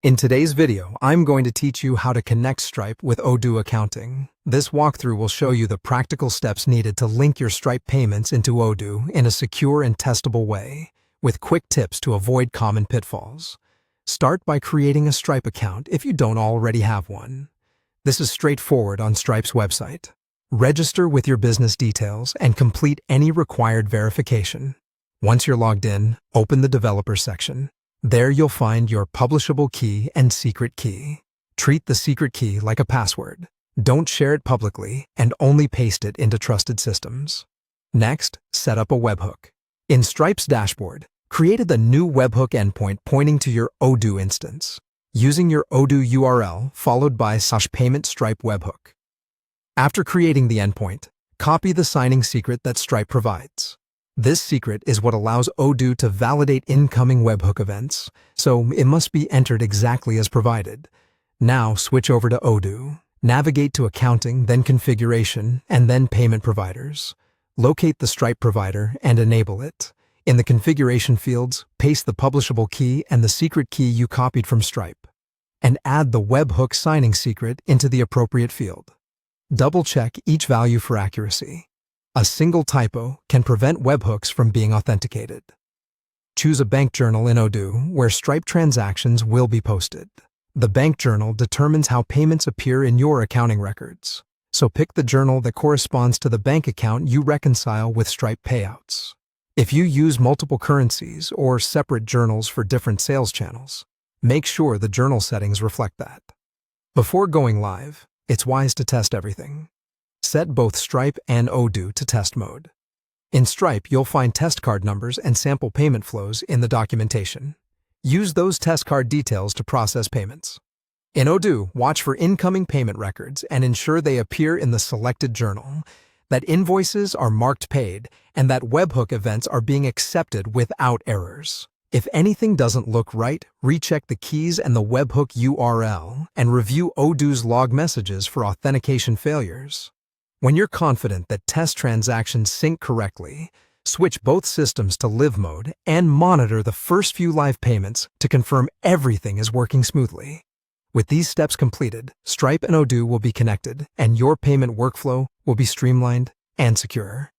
In today's video, I'm going to teach you how to connect Stripe with Odoo accounting. This walkthrough will show you the practical steps needed to link your Stripe payments into Odoo in a secure and testable way, with quick tips to avoid common pitfalls. Start by creating a Stripe account if you don't already have one. This is straightforward on Stripe's website. Register with your business details and complete any required verification. Once you're logged in, open the Developer section. There you'll find your publishable key and secret key. Treat the secret key like a password. Don't share it publicly and only paste it into trusted systems. Next, set up a webhook. In Stripe's dashboard, create the new webhook endpoint pointing to your Odoo instance, using your Odoo URL followed by /payment Stripe webhook. After creating the endpoint, copy the signing secret that Stripe provides. This secret is what allows Odoo to validate incoming webhook events, so it must be entered exactly as provided. Now switch over to Odoo. Navigate to Accounting, then Configuration, and then Payment Providers. Locate the Stripe provider and enable it. In the configuration fields, paste the publishable key and the secret key you copied from Stripe, and add the webhook signing secret into the appropriate field. Double-check each value for accuracy. A single typo can prevent webhooks from being authenticated. Choose a bank journal in Odoo where Stripe transactions will be posted. The bank journal determines how payments appear in your accounting records, so pick the journal that corresponds to the bank account you reconcile with Stripe payouts. If you use multiple currencies or separate journals for different sales channels, make sure the journal settings reflect that. Before going live, it's wise to test everything. Set both Stripe and Odoo to test mode. In Stripe, you'll find test card numbers and sample payment flows in the documentation. Use those test card details to process payments. In Odoo, watch for incoming payment records and ensure they appear in the selected journal, that invoices are marked paid, and that webhook events are being accepted without errors. If anything doesn't look right, recheck the keys and the webhook URL and review Odoo's log messages for authentication failures. When you're confident that test transactions sync correctly, switch both systems to live mode and monitor the first few live payments to confirm everything is working smoothly. With these steps completed, Stripe and Odoo will be connected, and your payment workflow will be streamlined and secure.